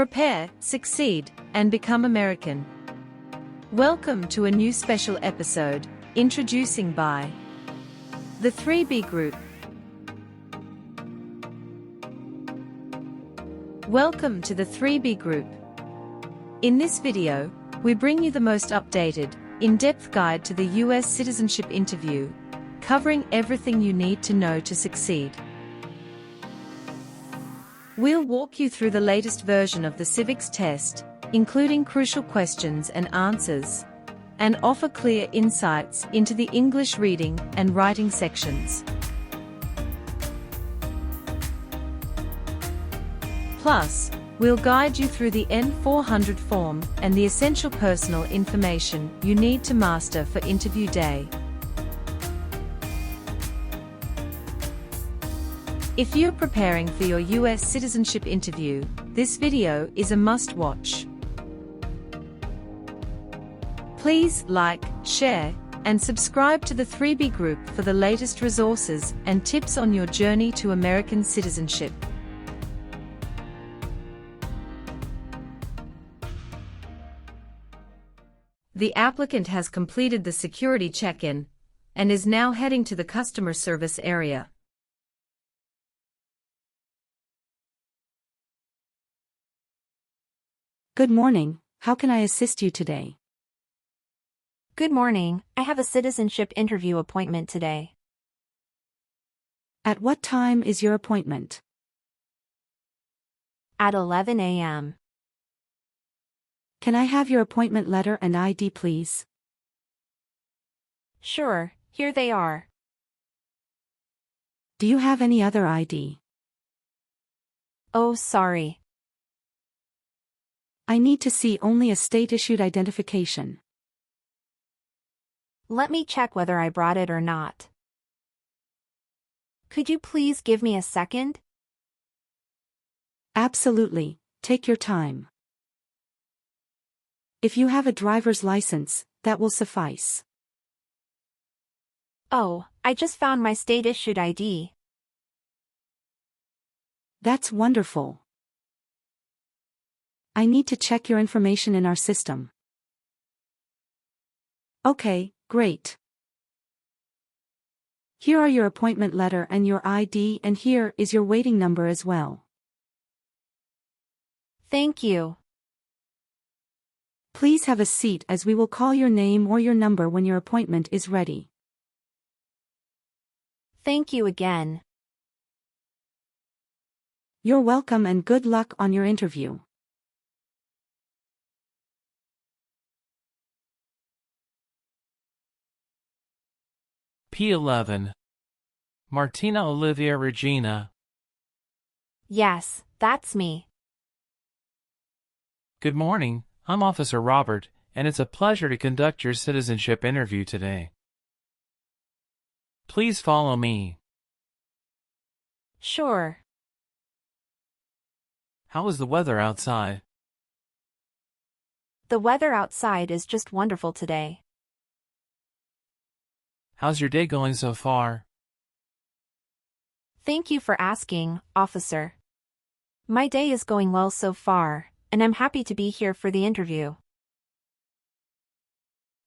Prepare, succeed, and become American. Welcome to a new special episode, introducing by the 3B Group. Welcome to the 3B Group. In this video, we bring you the most updated, in-depth guide to the US Citizenship Interview, covering everything you need to know to succeed. We'll walk you through the latest version of the Civics Test, including crucial questions and answers, and offer clear insights into the English reading and writing sections. Plus, we'll guide you through the N400 Form and the essential personal information you need to master for interview day. If you're preparing for your US citizenship interview, this video is a must-watch. Please like, share, and subscribe to the 3B Group for the latest resources and tips on your journey to American citizenship. The applicant has completed the security check-in and is now heading to the customer service area. Good morning. How can I assist you today? Good morning. I have a citizenship interview appointment today. At what time is your appointment? At 11 a.m. Can I have your appointment letter and ID, please? Sure, here they are. Do you have any other ID? Oh, sorry. I need to see only a state-issued identification. Let me check whether I brought it or not. Could you please give me a second? Absolutely. Take your time. If you have a driver's license, that will suffice. Oh, I just found my state-issued ID. That's wonderful. I need to check your information in our system. Okay, great. Here are your appointment letter and your ID, and here is your waiting number as well. Thank you. Please have a seat as we will call your name or your number when your appointment is ready. Thank you again. You're welcome and good luck on your interview. P11. Martina Olivia Regina. Yes, that's me. Good morning, I'm Officer Robert, and it's a pleasure to conduct your citizenship interview today. Please follow me. Sure. How is the weather outside? The weather outside is just wonderful today. How's your day going so far? Thank you for asking, officer. My day is going well so far, and I'm happy to be here for the interview.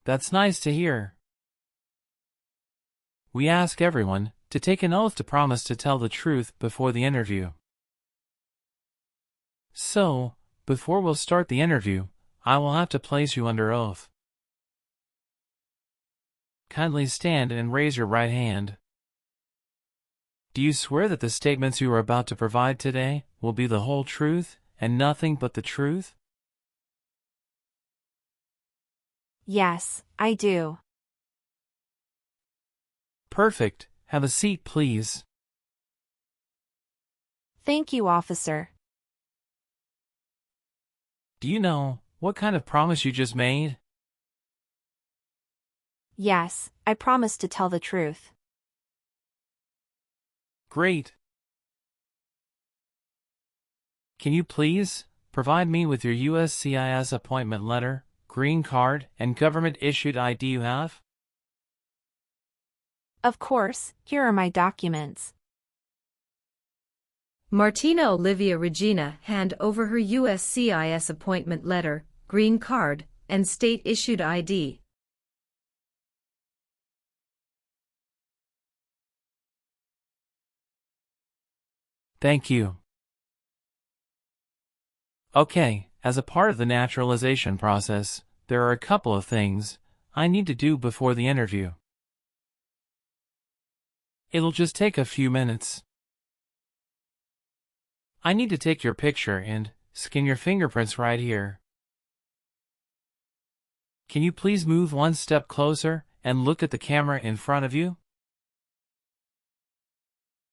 That's nice to hear. We ask everyone to take an oath to promise to tell the truth before the interview. So, before we'll start the interview, I will have to place you under oath. Kindly stand and raise your right hand. Do you swear that the statements you are about to provide today will be the whole truth and nothing but the truth? Yes, I do. Perfect. Have a seat, please. Thank you, officer. Do you know what kind of promise you just made? Yes, I promise to tell the truth. Great. Can you please provide me with your USCIS appointment letter, green card, and government-issued ID you have? Of course, here are my documents. Martina Olivia Regina hand over her USCIS appointment letter, green card, and state-issued ID. Thank you. Okay, as a part of the naturalization process, there are a couple of things I need to do before the interview. It'll just take a few minutes. I need to take your picture and scan your fingerprints right here. Can you please move one step closer and look at the camera in front of you?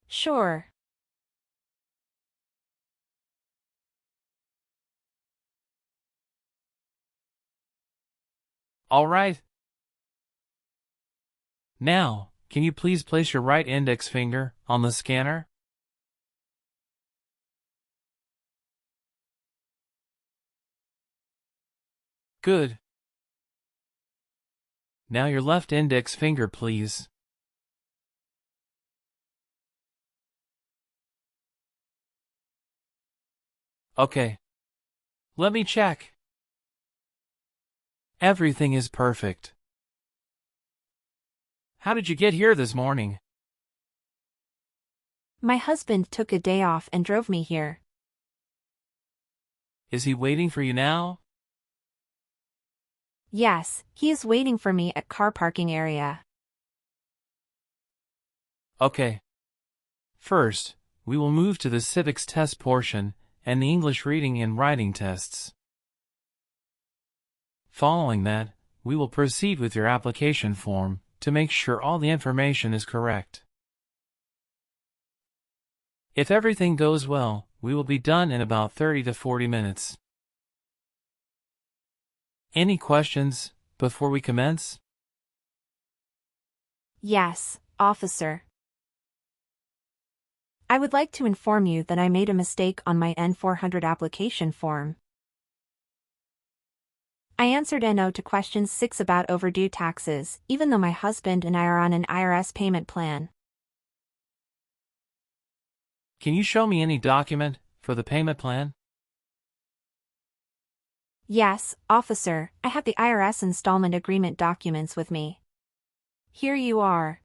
Sure. All right. Now, can you please place your right index finger on the scanner? Good. Now your left index finger, please. Okay. Let me check. Everything is perfect. How did you get here this morning? My husband took a day off and drove me here. Is he waiting for you now? Yes, he is waiting for me at car parking area. Okay. First, we will move to the Civics Test portion and the English reading and writing tests. Following that, we will proceed with your application form to make sure all the information is correct. If everything goes well, we will be done in about 30 to 40 minutes. Any questions before we commence? Yes, officer. I would like to inform you that I made a mistake on my N400 application form. I answered no to question 6 about overdue taxes, even though my husband and I are on an IRS payment plan. Can you show me any document for the payment plan? Yes, officer, I have the IRS installment agreement documents with me. Here you are.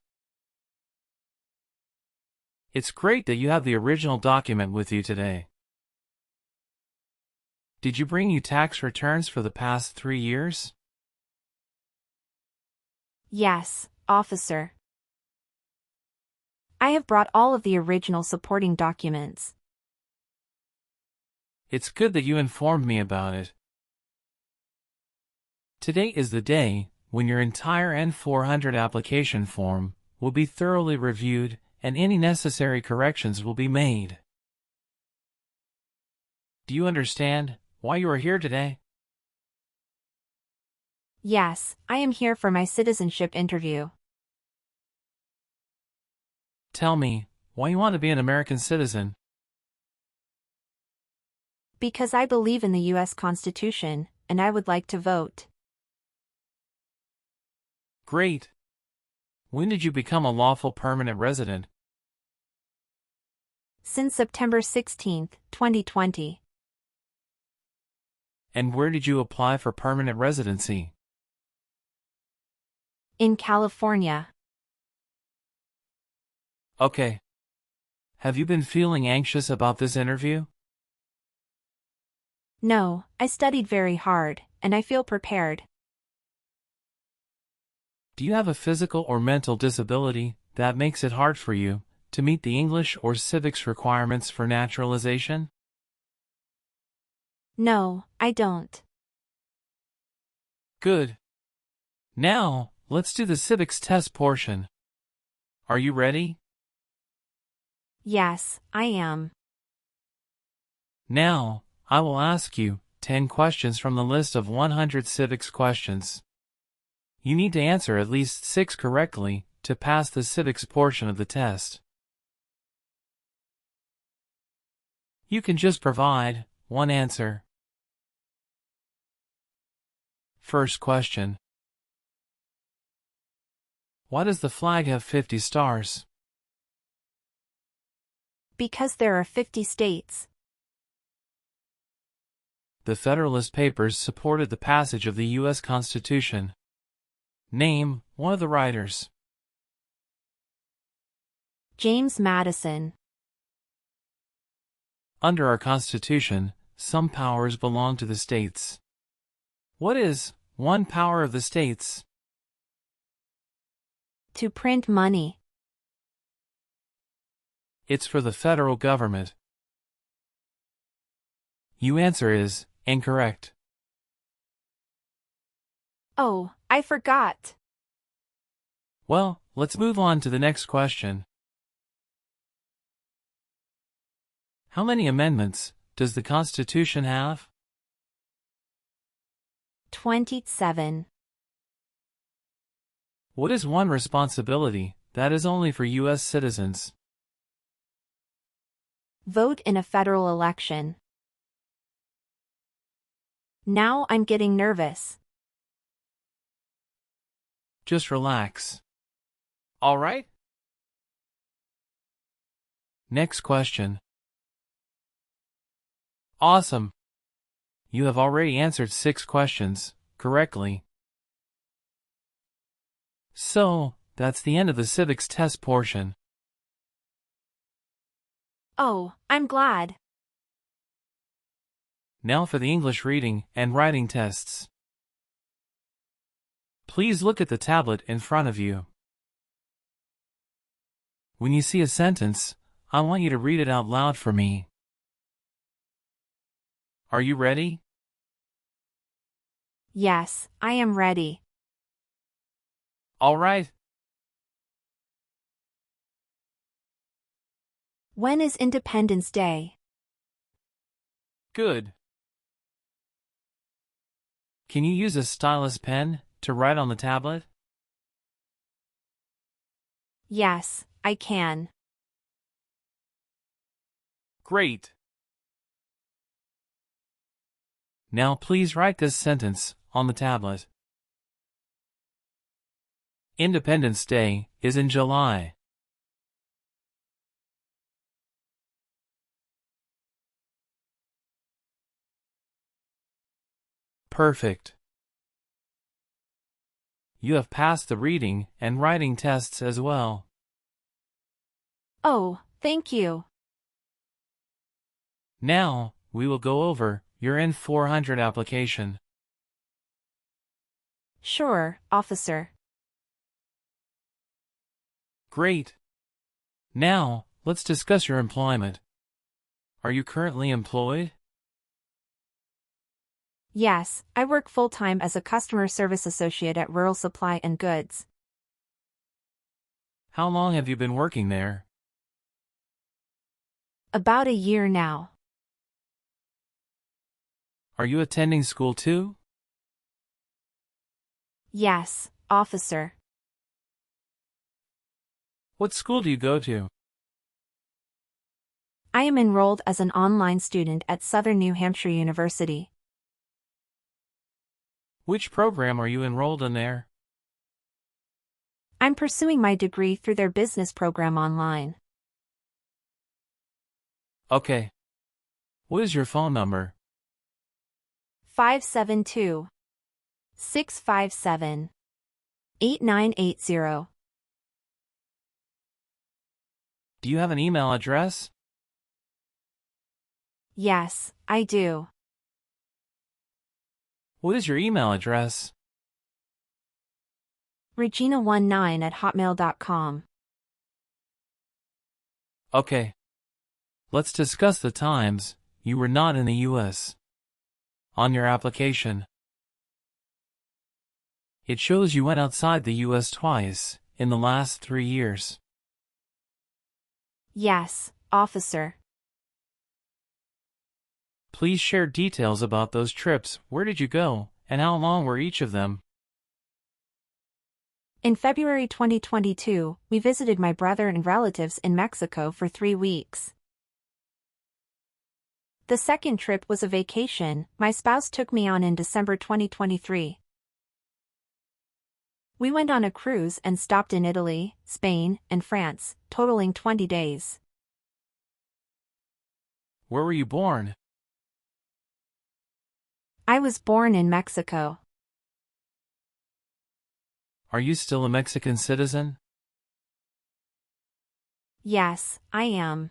It's great that you have the original document with you today. Did you bring you tax returns for the past 3 years? Yes, officer. I have brought all of the original supporting documents. It's good that you informed me about it. Today is the day when your entire N400 application form will be thoroughly reviewed and any necessary corrections will be made. Do you understand why you are here today? Yes, I am here for my citizenship interview. Tell me why you want to be an American citizen. Because I believe in the U.S. Constitution, and I would like to vote. Great. When did you become a lawful permanent resident? Since September 16, 2020. And where did you apply for permanent residency? In California. Okay. Have you been feeling anxious about this interview? No, I studied very hard, and I feel prepared. Do you have a physical or mental disability that makes it hard for you to meet the English or civics requirements for naturalization? No, I don't. Good. Now, let's do the civics test portion. Are you ready? Yes, I am. Now, I will ask you 10 questions from the list of 100 civics questions. You need to answer at least 6 correctly to pass the civics portion of the test. You can just provide one answer. First question. Why does the flag have 50 stars? Because there are 50 states. The Federalist Papers supported the passage of the U.S. Constitution. Name one of the writers. James Madison. Under our Constitution, some powers belong to the states. What is one power of the states? To print money. It's for the federal government. Your answer is incorrect. Oh, I forgot. Well, let's move on to the next question. How many amendments does the Constitution have? 27. What is one responsibility that is only for U.S. citizens? Vote in a federal election. Now I'm getting nervous. Just relax. All right? Next question. Awesome. You have already answered 6 questions correctly. So, that's the end of the civics test portion. Oh, I'm glad. Now for the English reading and writing tests. Please look at the tablet in front of you. When you see a sentence, I want you to read it out loud for me. Are you ready? Yes, I am ready. All right. When is Independence Day? Good. Can you use a stylus pen to write on the tablet? Yes, I can. Great. Now please write this sentence on the tablet. Independence Day is in July. Perfect. You have passed the reading and writing tests as well. Oh, thank you. Now, we will go over your N400 application. Sure, officer. Great. Now, let's discuss your employment. Are you currently employed? Yes, I work full-time as a customer service associate at Rural Supply and Goods. How long have you been working there? About a year now. Are you attending school too? Yes, officer. What school do you go to? I am enrolled as an online student at Southern New Hampshire University. Which program are you enrolled in there? I'm pursuing my degree through their business program online. Okay. What is your phone number? 572-657-8980. Do you have an email address? Yes, I do. What is your email address? Regina19@hotmail.com. Okay. Let's discuss the times you were not in the U.S. on your application. It shows you went outside the U.S. twice in the last 3 years. Yes, officer. Please share details about those trips. Where did you go, and how long were each of them? In February 2022, we visited my brother and relatives in Mexico for 3 weeks. The second trip was a vacation my spouse took me on in December 2023. We went on a cruise and stopped in Italy, Spain, and France, totaling 20 days. Where were you born? I was born in Mexico. Are you still a Mexican citizen? Yes, I am.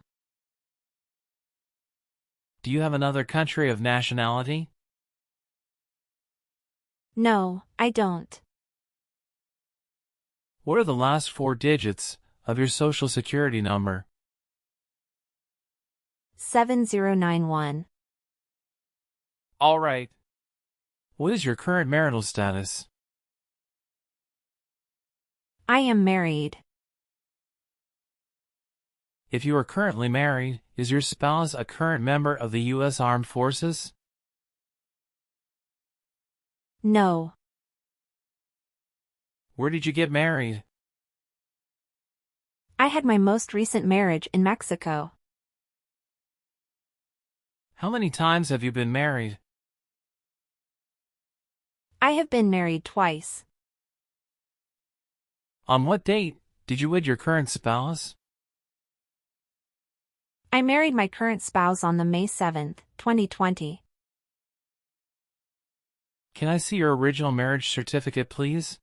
Do you have another country of nationality? No, I don't. What are the last 4 digits of your social security number? 7091. All right. What is your current marital status? I am married. If you are currently married, is your spouse a current member of the U.S. Armed Forces? No. Where did you get married? I had my most recent marriage in Mexico. How many times have you been married? I have been married twice. On what date did you wed your current spouse? I married my current spouse on the May 7th, 2020. Can I see your original marriage certificate, please?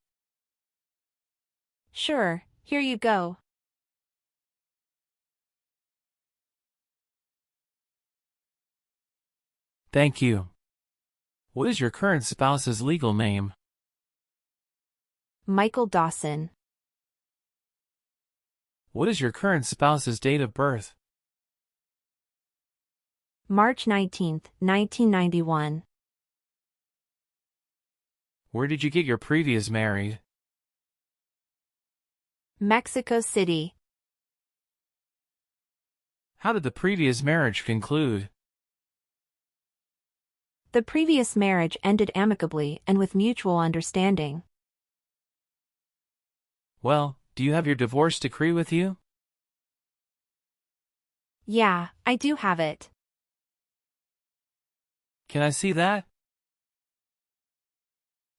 Sure, here you go. Thank you. What is your current spouse's legal name? Michael Dawson. What is your current spouse's date of birth? March 19th, 1991. Where did you get your previous married? Mexico City. How did the previous marriage conclude? The previous marriage ended amicably and with mutual understanding. Well, do you have your divorce decree with you? Yeah, I do have it. Can I see that?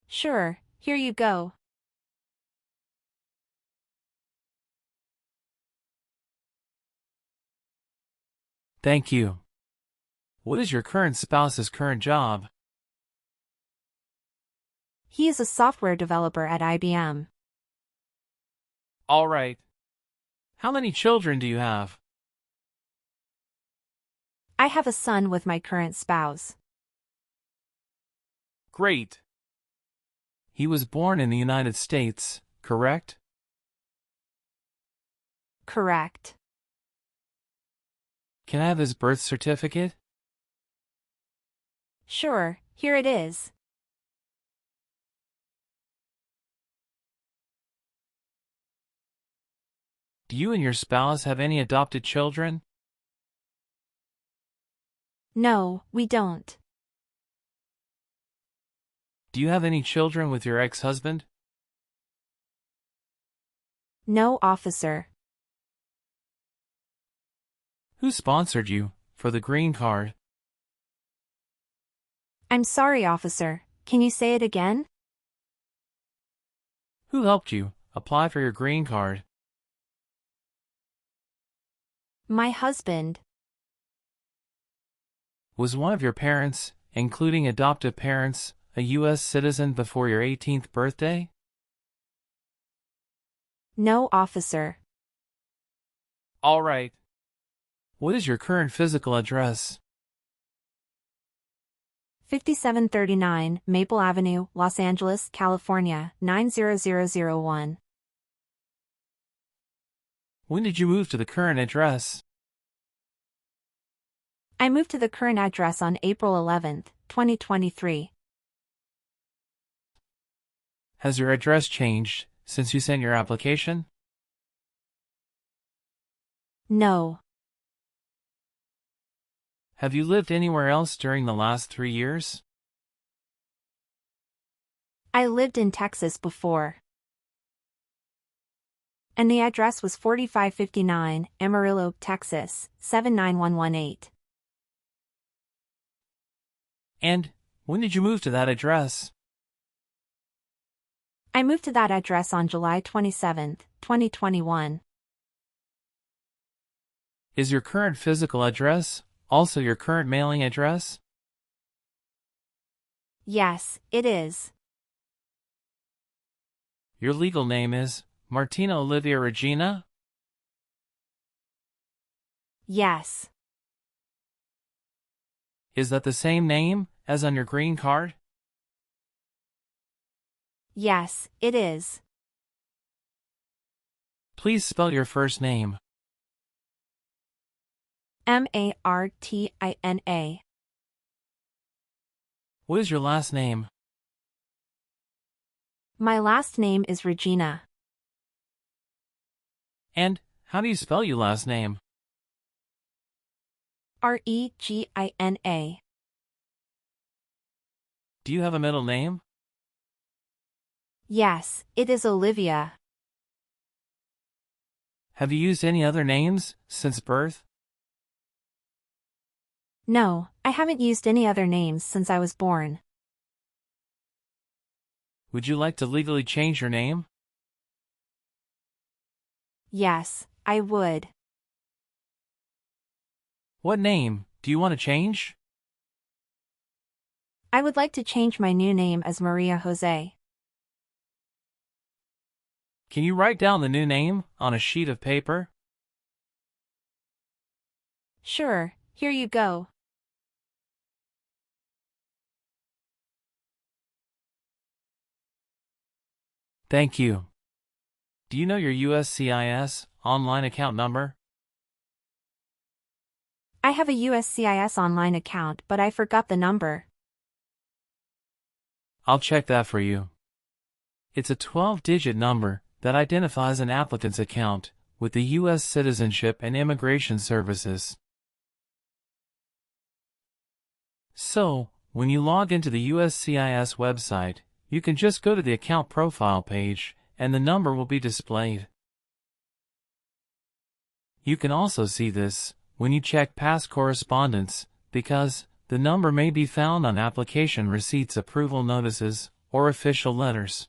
Sure, here you go. Thank you. What is your current spouse's current job? He is a software developer at IBM. All right. How many children do you have? I have a son with my current spouse. Great. He was born in the United States, correct? Correct. Can I have his birth certificate? Sure, here it is. Do you and your spouse have any adopted children? No, we don't. Do you have any children with your ex-husband? No, officer. Who sponsored you for the green card? I'm sorry, officer. Can you say it again? Who helped you apply for your green card? My husband. Was one of your parents, including adoptive parents, a U.S. citizen before your 18th birthday? No, officer. All right. What is your current physical address? 5739 Maple Avenue, Los Angeles, California, 90001. When did you move to the current address? I moved to the current address on April 11th, 2023. Has your address changed since you sent your application? No. Have you lived anywhere else during the last 3 years? I lived in Texas before. And the address was 4559 Amarillo, Texas, 79118. And when did you move to that address? I moved to that address on July 27th, 2021. Is your current physical address also your current mailing address? Yes, it is. Your legal name is Martina Olivia Regina? Yes. Is that the same name as on your green card? Yes, it is. Please spell your first name. Martina. What is your last name? My last name is Regina. And how do you spell your last name? Regina. Do you have a middle name? Yes, it is Olivia. Have you used any other names since birth? No, I haven't used any other names since I was born. Would you like to legally change your name? Yes, I would. What name do you want to change? I would like to change my new name as Maria Jose. Can you write down the new name on a sheet of paper? Sure, here you go. Thank you. Do you know your USCIS online account number? I have a USCIS online account, but I forgot the number. I'll check that for you. It's a 12-digit number that identifies an applicant's account with the U.S. Citizenship and Immigration Services. So, when you log into the USCIS website, you can just go to the account profile page and the number will be displayed. You can also see this when you check past correspondence because the number may be found on application receipts, approval notices, or official letters.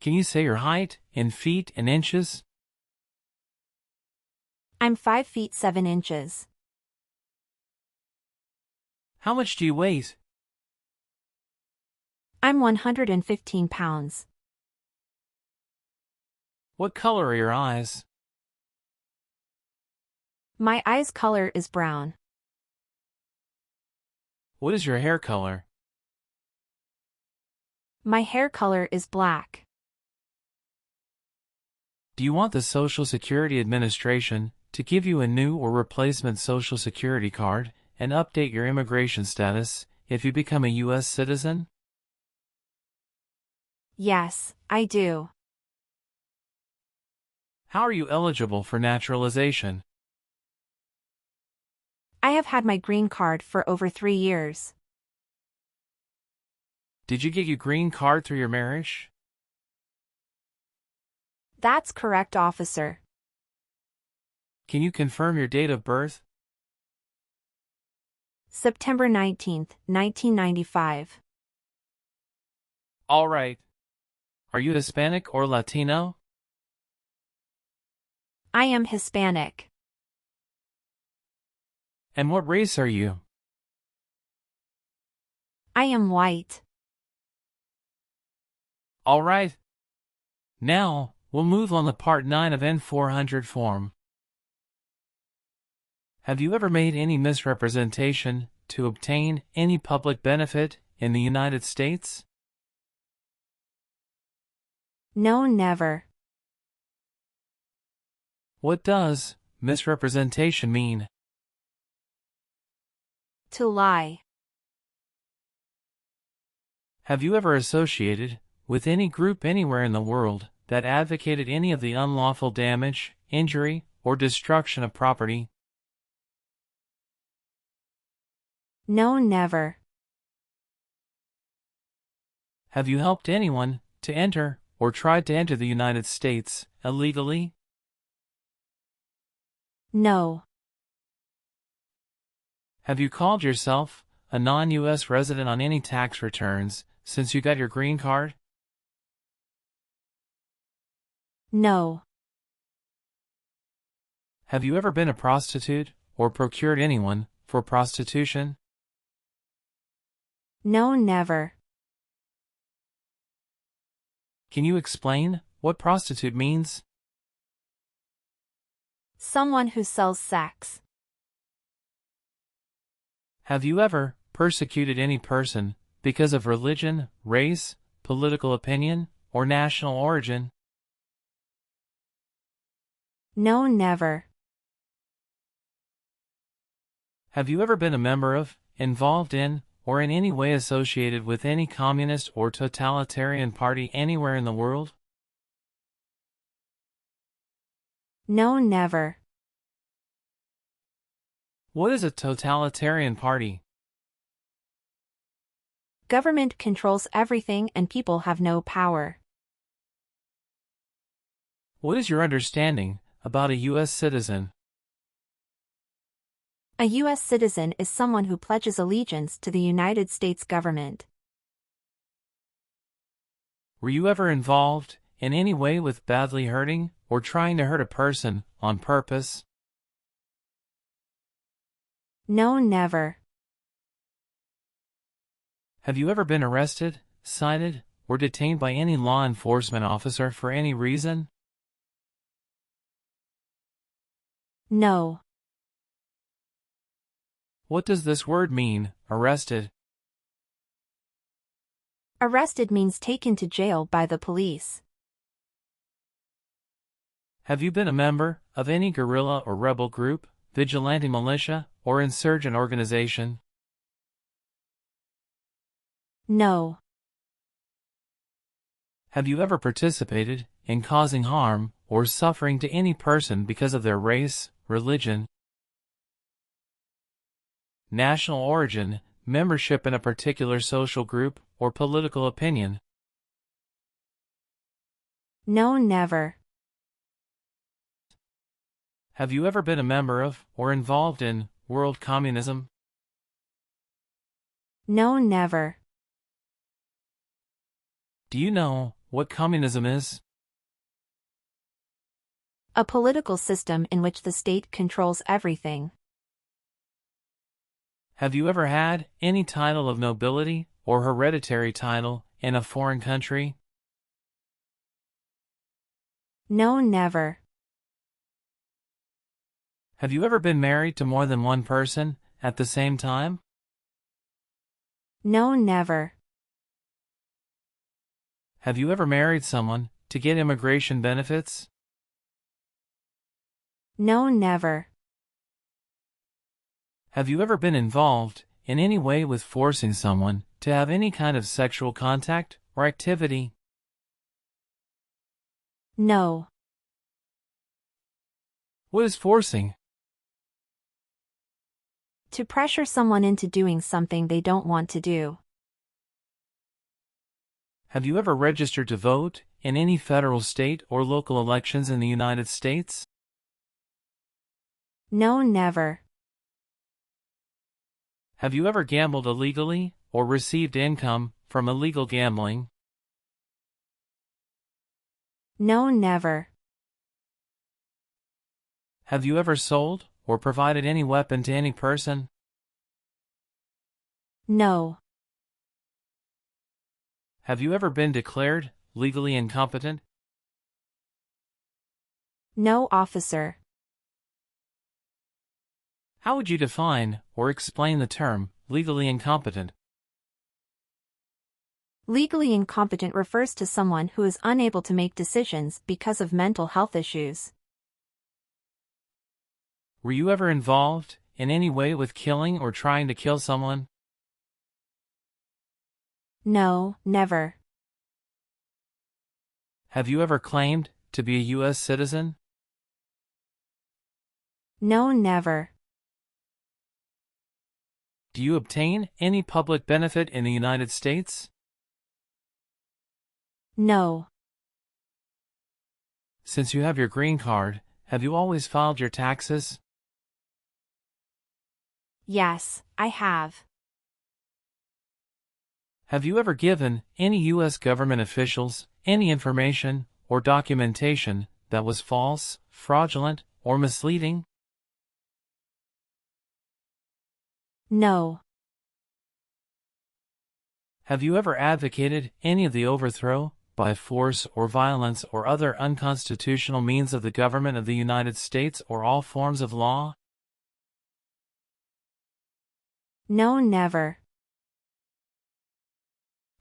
Can you say your height in feet and inches? I'm 5 feet 7 inches. How much do you weigh? I'm 115 pounds. What color are your eyes? My eyes color is brown. What is your hair color? My hair color is black. Do you want the Social Security Administration to give you a new or replacement Social Security card and update your immigration status if you become a U.S. citizen? Yes, I do. How are you eligible for naturalization? I have had my green card for over 3 years. Did you get your green card through your marriage? That's correct, officer. Can you confirm your date of birth? September 19th, 1995. All right. Are you Hispanic or Latino? I am Hispanic. And what race are you? I am white. All right. Now, we'll move on to Part 9 of N400 Form. Have you ever made any misrepresentation to obtain any public benefit in the United States? No, never. What does misrepresentation mean? To lie. Have you ever associated with any group anywhere in the world that advocated any of the unlawful damage, injury, or destruction of property? No, never. Have you helped anyone to enter or tried to enter the United States illegally? No. Have you called yourself a non-U.S. resident on any tax returns since you got your green card? No. Have you ever been a prostitute or procured anyone for prostitution? No, never. Can you explain what prostitute means? Someone who sells sex. Have you ever persecuted any person because of religion, race, political opinion, or national origin? No, never. Have you ever been a member of, involved in, or in any way associated with any communist or totalitarian party anywhere in the world? No, never. What is a totalitarian party? Government controls everything and people have no power. What is your understanding about a U.S. citizen? A U.S. citizen is someone who pledges allegiance to the United States government. Were you ever involved in any way with badly hurting or trying to hurt a person on purpose? No, never. Have you ever been arrested, cited, or detained by any law enforcement officer for any reason? No. What does this word mean, arrested? Arrested means taken to jail by the police. Have you been a member of any guerrilla or rebel group, vigilante militia, or insurgent organization? No. Have you ever participated in causing harm or suffering to any person because of their race, religion, national origin, membership in a particular social group, or political opinion? No, never. Have you ever been a member of or involved in world communism? No, never. Do you know what communism is? A political system in which the state controls everything. Have you ever had any title of nobility or hereditary title in a foreign country? No, never. Have you ever been married to more than one person at the same time? No, never. Have you ever married someone to get immigration benefits? No, never. Have you ever been involved in any way with forcing someone to have any kind of sexual contact or activity? No. What is forcing? To pressure someone into doing something they don't want to do. Have you ever registered to vote in any federal, state, or local elections in the United States? No, never. Have you ever gambled illegally or received income from illegal gambling? No, never. Have you ever sold or provided any weapon to any person? No. Have you ever been declared legally incompetent? No, officer. How would you define or explain the term legally incompetent? Legally incompetent refers to someone who is unable to make decisions because of mental health issues. Were you ever involved in any way with killing or trying to kill someone? No, never. Have you ever claimed to be a U.S. citizen? No, never. Do you obtain any public benefit in the United States? No. Since you have your green card, have you always filed your taxes? Yes, I have. Have you ever given any U.S. government officials any information or documentation that was false, fraudulent, or misleading? No. Have you ever advocated any of the overthrow, by force or violence or other unconstitutional means of the government of the United States or all forms of law? No, never.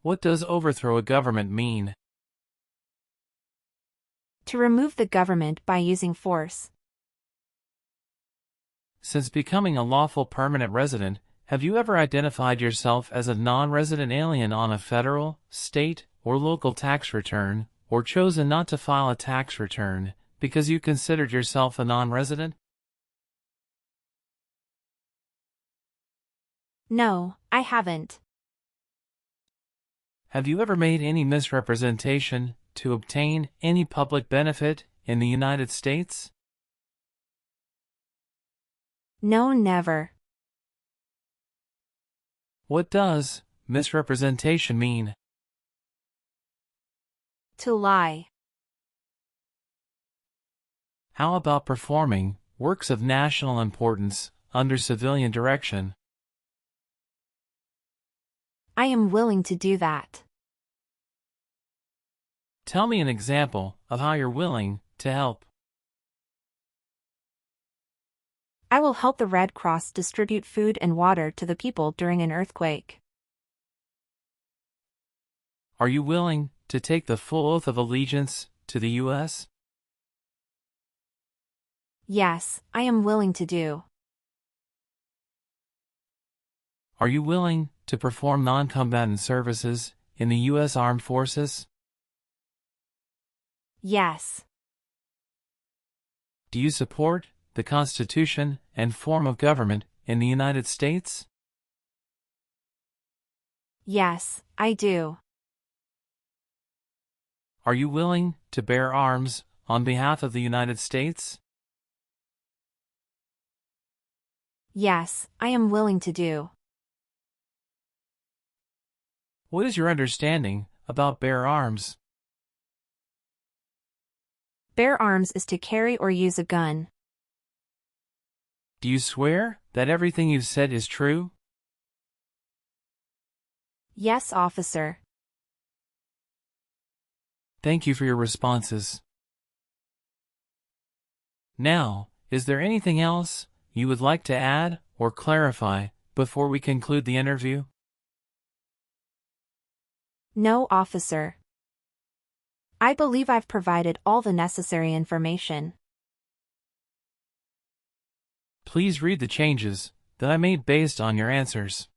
What does overthrow a government mean? To remove the government by using force. Since becoming a lawful permanent resident, have you ever identified yourself as a non-resident alien on a federal, state, or local tax return, or chosen not to file a tax return because you considered yourself a non-resident? No, I haven't. Have you ever made any misrepresentation to obtain any public benefit in the United States? No, never. What does misrepresentation mean? To lie. How about performing works of national importance under civilian direction? I am willing to do that. Tell me an example of how you're willing to help. I will help the Red Cross distribute food and water to the people during an earthquake. Are you willing to take the full oath of allegiance to the U.S.? Yes, I am willing to do. Are you willing to perform non-combatant services in the U.S. Armed Forces? Yes. Do you support the Constitution and form of government in the United States? Yes, I do. Are you willing to bear arms on behalf of the United States? Yes, I am willing to do. What is your understanding about bear arms? Bear arms is to carry or use a gun. Do you swear that everything you've said is true? Yes, officer. Thank you for your responses. Now, is there anything else you would like to add or clarify before we conclude the interview? No, officer. I believe I've provided all the necessary information. Please read the changes that I made based on your answers.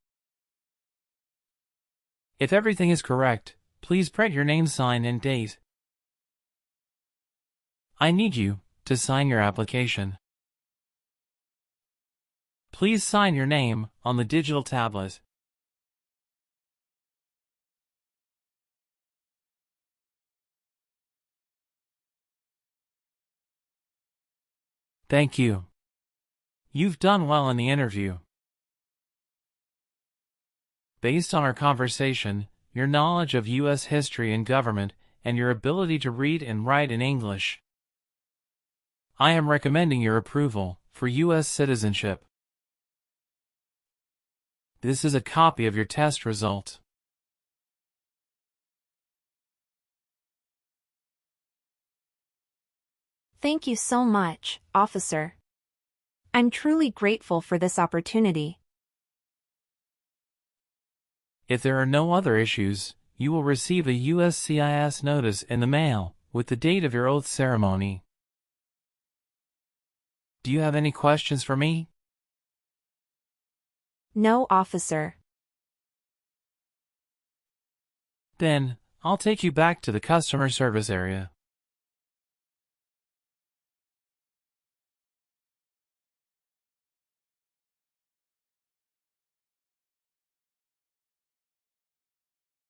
If everything is correct, please print your name, sign, and date. I need you to sign your application. Please sign your name on the digital tablet. Thank you. You've done well in the interview. Based on our conversation, your knowledge of U.S. history and government, and your ability to read and write in English, I am recommending your approval for U.S. citizenship. This is a copy of your test result. Thank you so much, officer. I'm truly grateful for this opportunity. If there are no other issues, you will receive a USCIS notice in the mail with the date of your oath ceremony. Do you have any questions for me? No, officer. Then, I'll take you back to the customer service area.